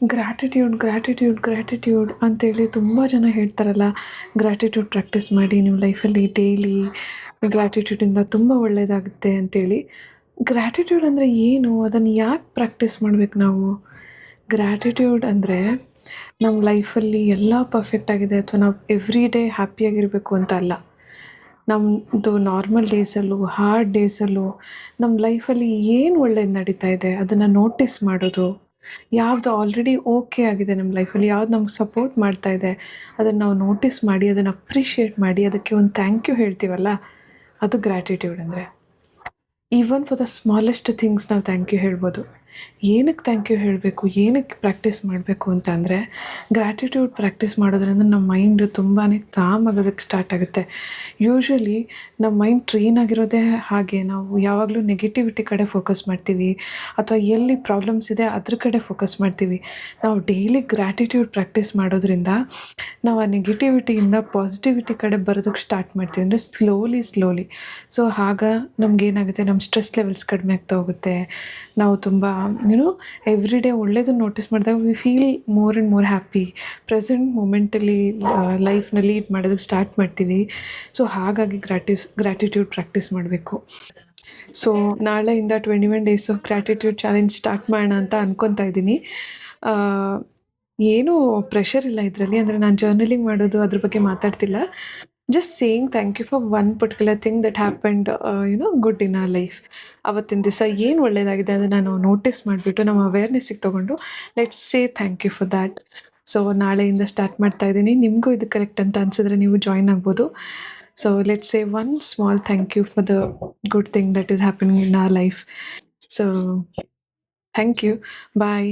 Gratitude, gratitude, gratitude ಅಂತೇಳಿ ತುಂಬ ಜನ ಹೇಳ್ತಾರಲ್ಲ, ಗ್ರ್ಯಾಟಿಟ್ಯೂಡ್ ಪ್ರಾಕ್ಟೀಸ್ ಮಾಡಿ ನಿಮ್ಮ ಲೈಫಲ್ಲಿ ಡೈಲಿ ಗ್ರ್ಯಾಟಿಟ್ಯೂಡಿಂದ ತುಂಬ ಒಳ್ಳೆಯದಾಗುತ್ತೆ ಅಂತೇಳಿ. ಗ್ರ್ಯಾಟಿಟ್ಯೂಡ್ ಅಂದರೆ ಏನು? ಅದನ್ನು ಯಾಕೆ ಪ್ರಾಕ್ಟೀಸ್ ಮಾಡ್ಬೇಕು ನಾವು? ಗ್ರ್ಯಾಟಿಟ್ಯೂಡ್ ಅಂದರೆ ನಮ್ಮ ಲೈಫಲ್ಲಿ ಎಲ್ಲ ಪರ್ಫೆಕ್ಟ್ ಆಗಿದೆ ಅಥವಾ ನಾವು ಎವ್ರಿ ಡೇ ಹ್ಯಾಪಿಯಾಗಿರಬೇಕು ಅಂತ ಅಲ್ಲ. ನಮ್ಮದು ನಾರ್ಮಲ್ ಡೇಸಲ್ಲೂ, ಹಾರ್ಡ್ ಡೇಸಲ್ಲೂ ನಮ್ಮ ಲೈಫಲ್ಲಿ ಏನು ಒಳ್ಳೇದು ನಡೀತಾ ಇದೆ ಅದನ್ನು ನೋಟಿಸ್ ಮಾಡೋದು. ಯಾವ್ದು ಆಲ್ರೆಡಿ ಓಕೆ ಆಗಿದೆ ನಮ್ಮ ಲೈಫಲ್ಲಿ, ಯಾವ್ದು ನಮ್ಗೆ ಸಪೋರ್ಟ್ ಮಾಡ್ತಾ ಇದೆ ಅದನ್ನು ನಾವು ನೋಟಿಸ್ ಮಾಡಿ, ಅದನ್ನು ಅಪ್ರಿಷಿಯೇಟ್ ಮಾಡಿ, ಅದಕ್ಕೆ ಒಂದು ಥ್ಯಾಂಕ್ ಯು ಹೇಳ್ತೀವಲ್ಲ, ಅದು ಗ್ರ್ಯಾಟಿಟ್ಯೂಡ್ ಅಂದರೆ. Even for the smallest things ನಾವು ಥ್ಯಾಂಕ್ ಯು ಹೇಳ್ಬೋದು. ಏನಕ್ಕೆ ಥ್ಯಾಂಕ್ ಯು ಹೇಳಬೇಕು, ಏನಕ್ಕೆ ಪ್ರಾಕ್ಟೀಸ್ ಮಾಡಬೇಕು ಅಂತ ಅಂದರೆ, ಗ್ರ್ಯಾಟಿಟ್ಯೂಡ್ ಪ್ರಾಕ್ಟೀಸ್ ಮಾಡೋದ್ರಿಂದ ನಮ್ಮ ಮೈಂಡು ತುಂಬಾ ಕಾಮ್ ಆಗೋದಕ್ಕೆ ಸ್ಟಾರ್ಟ್ ಆಗುತ್ತೆ. ಯೂಶ್ವಲಿ ನಮ್ಮ ಮೈಂಡ್ ಟ್ರೈನ್ ಆಗಿರೋದೇ ಹಾಗೆ. ನಾವು ಯಾವಾಗಲೂ ನೆಗೆಟಿವಿಟಿ ಕಡೆ ಫೋಕಸ್ ಮಾಡ್ತೀವಿ ಅಥವಾ ಎಲ್ಲಿ ಪ್ರಾಬ್ಲಮ್ಸ್ ಇದೆ ಅದ್ರ ಕಡೆ ಫೋಕಸ್ ಮಾಡ್ತೀವಿ. ನಾವು ಡೈಲಿ ಗ್ರ್ಯಾಟಿಟ್ಯೂಡ್ ಪ್ರಾಕ್ಟೀಸ್ ಮಾಡೋದ್ರಿಂದ ನಾವು ಆ ನೆಗೆಟಿವಿಟಿಯಿಂದ ಪಾಸಿಟಿವಿಟಿ ಕಡೆ ಬರೋದಕ್ಕೆ ಸ್ಟಾರ್ಟ್ ಮಾಡ್ತೀವಿ, ಅಂದರೆ ಸ್ಲೋಲಿ. ಸೊ ಆಗ ನಮಗೇನಾಗುತ್ತೆ, ನಮ್ಮ ಸ್ಟ್ರೆಸ್ ಲೆವೆಲ್ಸ್ ಕಡಿಮೆ ಆಗ್ತಾ ಹೋಗುತ್ತೆ. ನಾವು ತುಂಬ ಎವ್ರಿ ಡೇ ಒಳ್ಳೇದನ್ನ ನೋಟಿಸ್ ಮಾಡಿದಾಗ we feel more and more happy. Present ಮೂಮೆಂಟಲ್ಲಿ ಲೈಫ್ನ ಲೀಡ್ ಮಾಡೋದಕ್ಕೆ ಸ್ಟಾರ್ಟ್ ಮಾಡ್ತೀವಿ. ಸೊ ಹಾಗಾಗಿ ಗ್ರ್ಯಾಟಿಟ್ಯೂಡ್ ಪ್ರಾಕ್ಟೀಸ್ ಮಾಡಬೇಕು. ಸೊ ನಾಳೆಯಿಂದ 21 days of gratitude challenge start ಮಾಡೋಣ ಅಂತ ಅಂದ್ಕೊತಾ ಇದ್ದೀನಿ. ಏನೂ ಪ್ರೆಷರ್ ಇಲ್ಲ ಇದರಲ್ಲಿ, ಅಂದರೆ ನಾನು ಜರ್ನಲಿಂಗ್ ಮಾಡೋದು ಅದ್ರ ಬಗ್ಗೆ ಮಾತಾಡ್ತಿಲ್ಲ. Just saying thank you for one particular thing that happened good in our life. ಅವತ್ತಿನ ದಿವಸ ಏನು ಒಳ್ಳೆಯದಾಗಿದೆ ಅದನ್ನು ನಾವು ನೋಟಿಸ್ ಮಾಡಿಬಿಟ್ಟು ನಮ್ಮ ಅವೇರ್ನೆಸ್ಸಿಗೆ ತೊಗೊಂಡು let's say thank you for that. So ನಾಳೆಯಿಂದ ಸ್ಟಾರ್ಟ್ ಮಾಡ್ತಾ ಇದ್ದೀನಿ. ನಿಮಗೂ ಇದು ಕರೆಕ್ಟ್ ಅಂತ ಅನಿಸಿದ್ರೆ ನೀವು ಜಾಯ್ನ್ ಆಗ್ಬೋದು. So let's say one small thank you for the good thing that is happening in our life. So thank you. Bye.